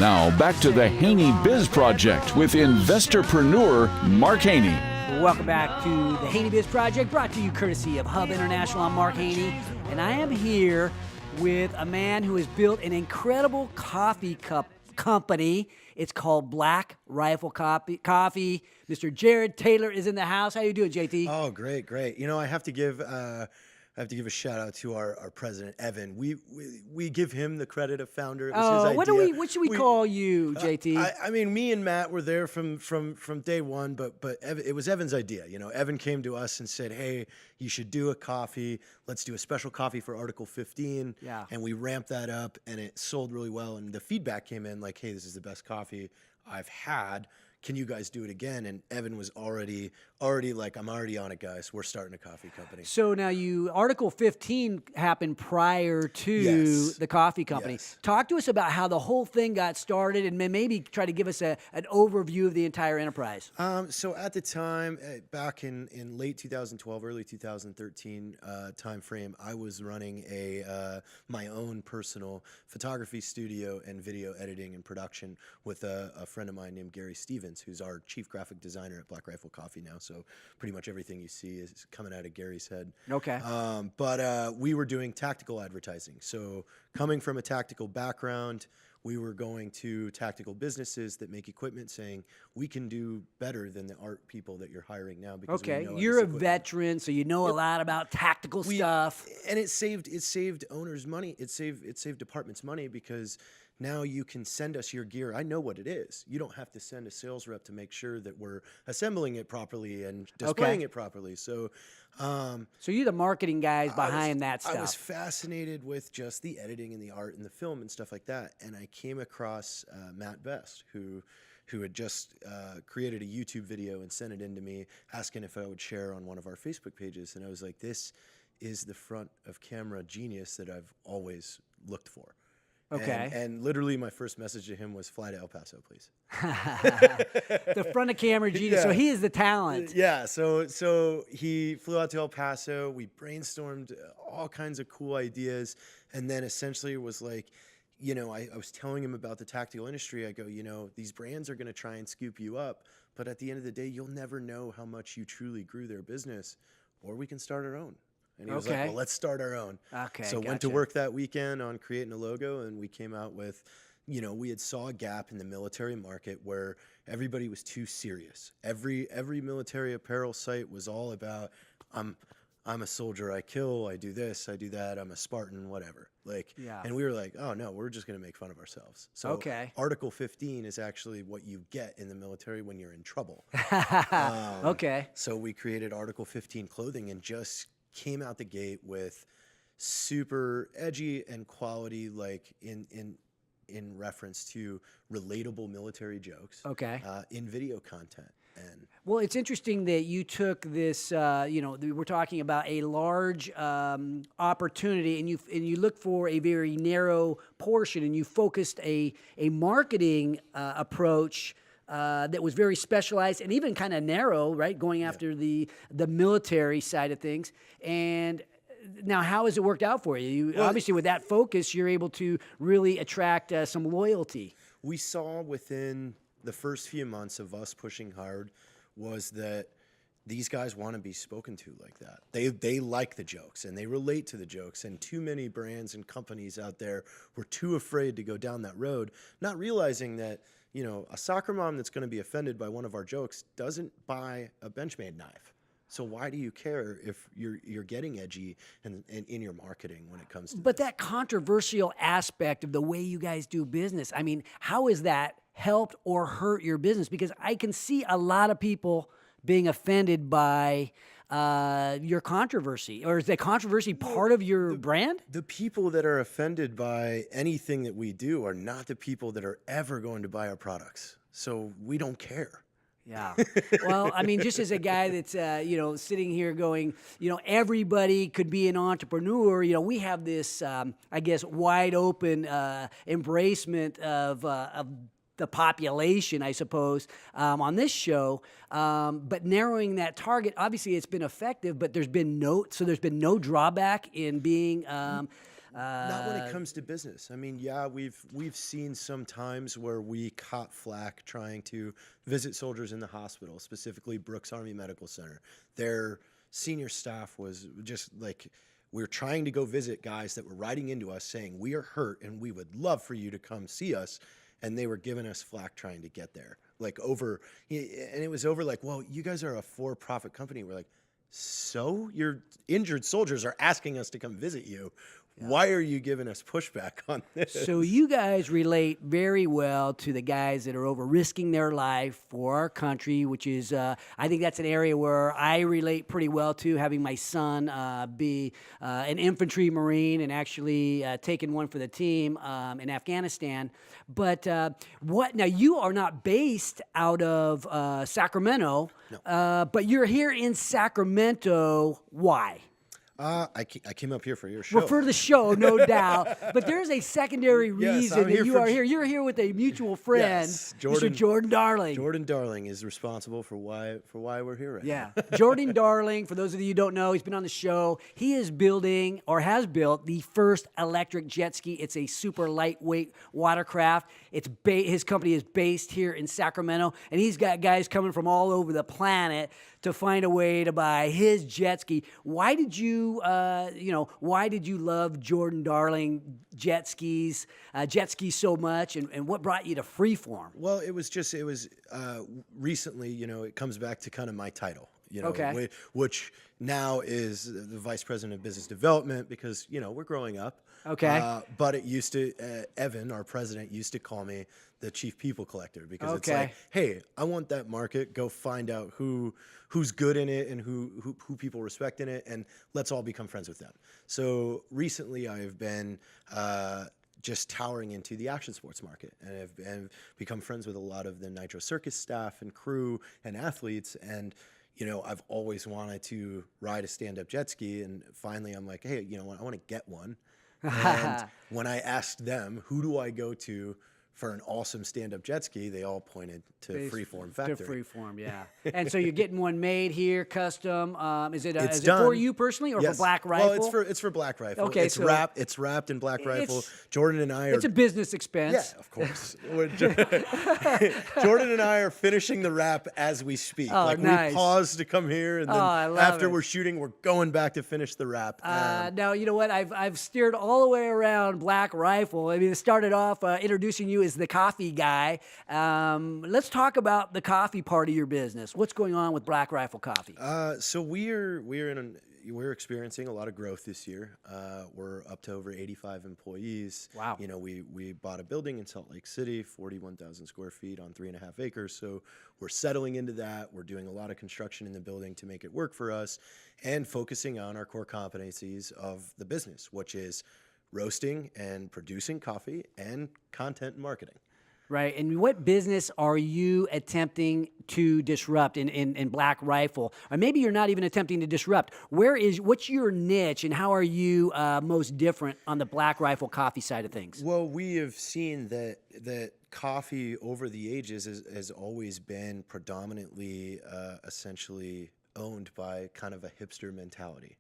Now back to the Haney Biz Project with investorpreneur Mark Haney. Welcome back to the Haney Biz Project, brought to you courtesy of Hub International. I'm Mark Haney, and I am here with a man who has built an incredible coffee cup company. It's called Black Rifle Coffee. Mr. Jared Taylor is in the house. How you doing, JT? Oh, great. You know, I have to give a shout out to our president, Evan. We give him the credit of founder. It was his idea. What should we call you, JT? I mean, me and Matt were there from day one, but it was Evan's idea. You know, Evan came to us and said, "Hey, you should do a coffee. Let's do a special coffee for Article 15." Yeah. And we ramped that up, and it sold really well. And the feedback came in like, "Hey, this is the best coffee I've had. Can you guys do it again?" And Evan was already like, "I'm already on it, guys. We're starting a coffee company." So now Article 15 happened prior to Yes. the coffee company. Yes. Talk to us about how the whole thing got started, and maybe try to give us an overview of the entire enterprise. So at the time, back in late 2012, early 2013 timeframe, I was running my own personal photography studio and video editing and production with a friend of mine named Gary Stevens, who's our chief graphic designer at Black Rifle Coffee now. So pretty much everything you see is coming out of Gary's head. Okay. But we were doing tactical advertising. So coming from a tactical background, we were going to tactical businesses that make equipment, saying we can do better than the art people that you're hiring now. Because we Okay, know you're this a equipment. veteran, so you know a lot about tactical stuff. And it saved owners money. It saved departments money, because now you can send us your gear. I know what it is. You don't have to send a sales rep to make sure that we're assembling it properly and displaying it properly. So, So you're the marketing guys behind that stuff. I was fascinated with just the editing and the art and the film and stuff like that. And I came across Matt Best, who had just created a YouTube video and sent it in to me, asking if I would share on one of our Facebook pages. And I was like, this is the front of camera genius that I've always looked for. Okay. And literally my first message to him was, "Fly to El Paso, please." The front of camera genius. So Yeah. he is the talent. Yeah, so he flew out to El Paso. We brainstormed all kinds of cool ideas, and then essentially it was like, you know, I was telling him about the tactical industry. I go, you know, these brands are going to try and scoop you up, but at the end of the day, you'll never know how much you truly grew their business, or we can start our own. And he was like, "Well, let's start our own." Okay, So went to work that weekend on creating a logo, and we came out with, you know, we had saw a gap in the military market where everybody was too serious. Every military apparel site was all about, I'm a soldier, I kill, I do this, I do that, I'm a Spartan, whatever. Like, Yeah. And we were like, oh no, we're just gonna make fun of ourselves. So Article 15 is actually what you get in the military when you're in trouble. Okay. So we created Article 15 clothing and just came out the gate with super edgy and quality, like in reference to relatable military jokes. Okay. In video content. And Well, it's interesting that you took this. We're talking about a large opportunity, and you look for a very narrow portion, and you focused a marketing approach that was very specialized and even kind of narrow, right? Going after the military side of things. And now, how has it worked out for you? Obviously, with that focus, you're able to really attract some loyalty. we saw within the first few months of us pushing hard was that these guys want to be spoken to like that. They like the jokes and they relate to the jokes, and too many brands and companies out there were too afraid to go down that road, not realizing that, you know, a soccer mom that's going to be offended by one of our jokes doesn't buy a Benchmade knife. So why do you care if you're getting edgy and in your marketing when it comes to But this? that controversial aspect of the way you guys do business, I mean, how has that helped or hurt your business? Because I can see a lot of people being offended by your controversy. Or is that controversy part of your brand? The people that are offended by anything that we do are not the people that are ever going to buy our products. So we don't care. Yeah. Well, I mean, just as a guy that's, sitting here going, everybody could be an entrepreneur, we have this, wide open embracement of the population, I suppose, on this show. But narrowing that target, obviously it's been effective, but there's been no drawback in being Not when it comes to business. I mean, yeah, we've seen some times where we caught flack trying to visit soldiers in the hospital, specifically Brooks Army Medical Center. Their senior staff was just like, we were trying to go visit guys that were writing into us saying, we are hurt and we would love for you to come see us. And they were giving us flack trying to get there. Like over, and it was over like, well, you guys are a for-profit company. We're like, so your injured soldiers are asking us to come visit you. Why are you giving us pushback on this? So you guys relate very well to the guys that are over risking their life for our country, which is, I think that's an area where I relate pretty well to, having my son be an infantry Marine and actually taking one for the team in Afghanistan. But now you are not based out of Sacramento, but you're here in Sacramento. Why? I came up here for your show. Well, for the show, no doubt. But there's a secondary reason that you are here. You're here with a mutual friend, Yes, Mr. Jordan Darling. Jordan Darling is responsible for why we're here right now. Yeah. Jordan Darling, for those of you who don't know, he's been on the show. He is building, or has built, the first electric jet ski. It's a super lightweight watercraft. His company is based here in Sacramento, and he's got guys coming from all over the planet to find a way to buy his jet ski. Why did you love Jordan Darling jet skis so much, and what brought you to Freeform? Well, it was recently, it comes back to kind of my title, Okay. which now is the Vice President of Business Development because, we're growing up. Okay. But it used to, Evan, our president, used to call me the Chief People Collector because it's Okay. like, hey, I want that market. Go find out who's good in it and who people respect in it, and let's all become friends with them. So recently I've been just towering into the action sports market, and I've become friends with a lot of the Nitro Circus staff and crew and athletes, and I've always wanted to ride a stand-up jet ski, and finally I'm like, hey, I want to get one. And when I asked them, who do I go to for an awesome stand-up jet ski, they all pointed to Freeform Factory. To Freeform, yeah. And so you're getting one made here, custom. Is it It's is it done. for you personally or Yes. for Black Rifle? Well, it's for Black Rifle. Okay, it's so wrapped in Black Rifle. Jordan and I are. It's a business expense. Yeah, of course. Jordan and I are finishing the wrap as we speak. Oh, nice. We pause to come here, and then I love after it. we're shooting, we're going back to finish the wrap. Now, you know what? I've steered all the way around Black Rifle. I mean, it started off introducing you as the coffee guy. Let's talk about the coffee part of your business. What's going on with Black Rifle Coffee? So we're experiencing a lot of growth this year. We're up to over 85 employees. Wow. We bought a building in Salt Lake City, 41,000 square feet on 3.5 acres. So we're settling into that. We're doing a lot of construction in the building to make it work for us and focusing on our core competencies of the business, which is roasting and producing coffee and content and marketing. Right. And what business are you attempting to disrupt in Black Rifle? Or maybe you're not even attempting to disrupt. What's your niche, and how are you most different on the Black Rifle coffee side of things? Well, we have seen that coffee over the ages has always been predominantly essentially owned by kind of a hipster mentality.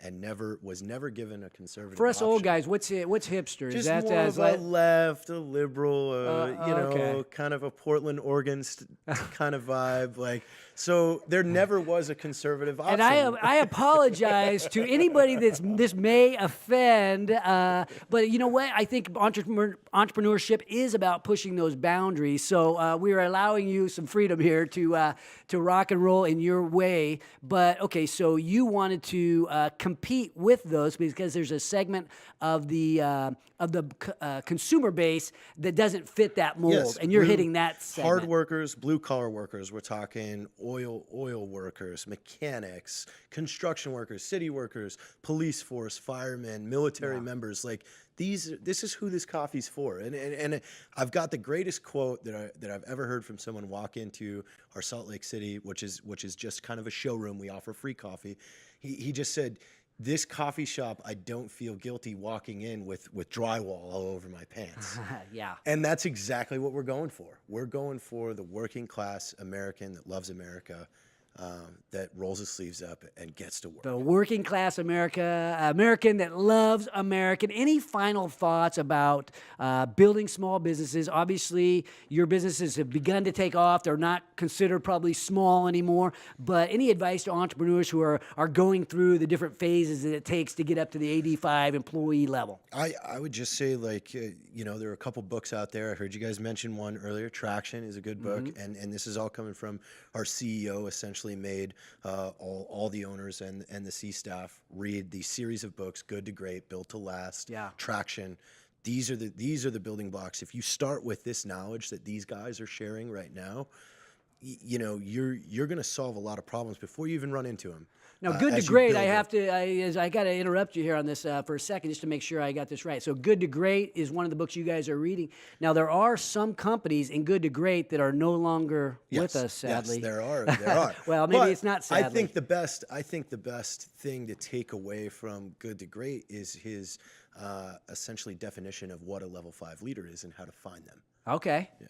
And was never given a conservative For us option. old guys, what's hipster? Just Is that more of a left, a liberal, okay. kind of a Portland, Oregon kind of vibe. Like, so there never was a conservative option. And I apologize to anybody this may offend, but you know what? I think entrepreneurship is about pushing those boundaries. So we are allowing you some freedom here to rock and roll in your way. But okay, so you wanted to compete with those because there's a segment of the consumer base that doesn't fit that mold, Yes, and you're hitting that segment. Hard workers, blue collar workers. We're talking oil workers, mechanics, construction workers, city workers, police force, firemen, military members. Like this is who this coffee's for. And I've got the greatest quote that I've ever heard from someone walk into our Salt Lake City, which is just kind of a showroom. We offer free coffee. He just said, "This coffee shop, I don't feel guilty walking in with drywall all over my pants." Yeah. And that's exactly what we're going for. We're going for the working class American that loves America. that rolls his sleeves up and gets to work. The working class American that loves American. Any final thoughts about building small businesses? Obviously, your businesses have begun to take off. They're not considered probably small anymore. But any advice to entrepreneurs who are going through the different phases that it takes to get up to the 85 employee level? I would just say, like, there are a couple books out there. I heard you guys mention one earlier. Traction is a good book. And this is all coming from our CEO, essentially made all the owners and the C staff read these series of books: Good to Great, Built to Last, Traction. These are the building blocks. If you start with this knowledge that these guys are sharing right now, you're going to solve a lot of problems before you even run into them. Now, Good to Great, I got to interrupt you here on this for a second just to make sure I got this right. So Good to Great is one of the books you guys are reading. Now, there are some companies in Good to Great that are no longer with us, sadly. Yes, there are. Well, maybe but it's not sadly. I think the best thing to take away from Good to Great is his essentially definition of what a level 5 leader is and how to find them. Okay. Yeah.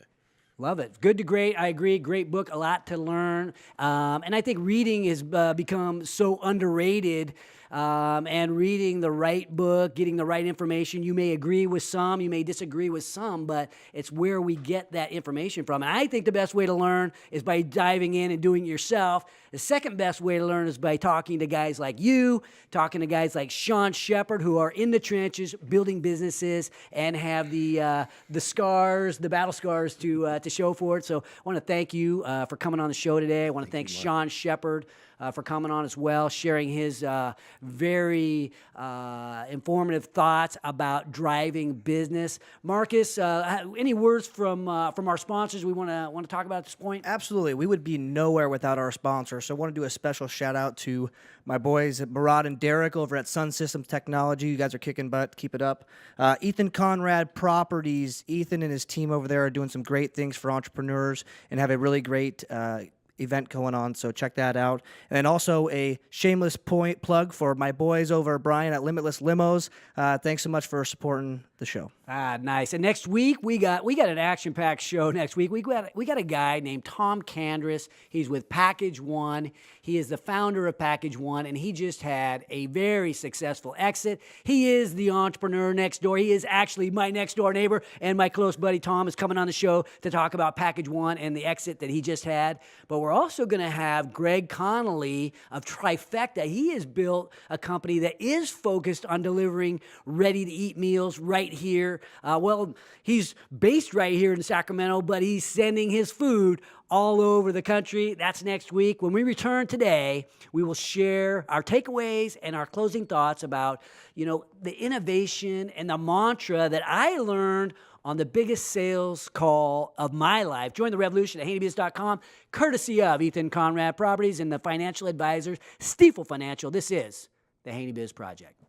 Love it. Good to Great. I agree. Great book. A lot to learn. And I think reading has become so underrated. And reading the right book, getting the right information. You may agree with some, you may disagree with some, but it's where we get that information from. And I think the best way to learn is by diving in and doing it yourself. The second best way to learn is by talking to guys like you, talking to guys like Sean Shepard, who are in the trenches, building businesses, and have the scars, the battle scars to show for it. So I want to thank you for coming on the show today. I want to thank Sean Shepard for coming on as well, sharing his very informative thoughts about driving business. Marcus, any words from our sponsors we want to talk about at this point? Absolutely. We would be nowhere without our sponsors. So I want to do a special shout out to my boys Murad and Derek over at Sun Systems Technology. You guys are kicking butt. Keep it up. Ethan Conrad Properties. Ethan and his team over there are doing some great things for entrepreneurs and have a really great event going on, so check that out. And then also a shameless plug for my boys over at Brian at Limitless Limos. Thanks so much for supporting the show. Nice. And next week we got an action-packed show. Next week we got a guy named Tom Candris. He's with Package One. He is the founder of Package One, and he just had a very successful exit. He is the entrepreneur next door. He is actually my next door neighbor, and my close buddy Tom is coming on the show to talk about Package One and the exit that he just had. But we're also going to have Greg Connolly of Trifecta. He has built a company that is focused on delivering ready-to-eat meals right here. He's based right here in Sacramento, but he's sending his food all over the country. That's next week. When we return today, we will share our takeaways and our closing thoughts about, the innovation and the mantra that I learned on the biggest sales call of my life. Join the revolution at HaneyBiz.com, courtesy of Ethan Conrad Properties and the financial advisors, Stifel Financial. This is the Haney Biz Project.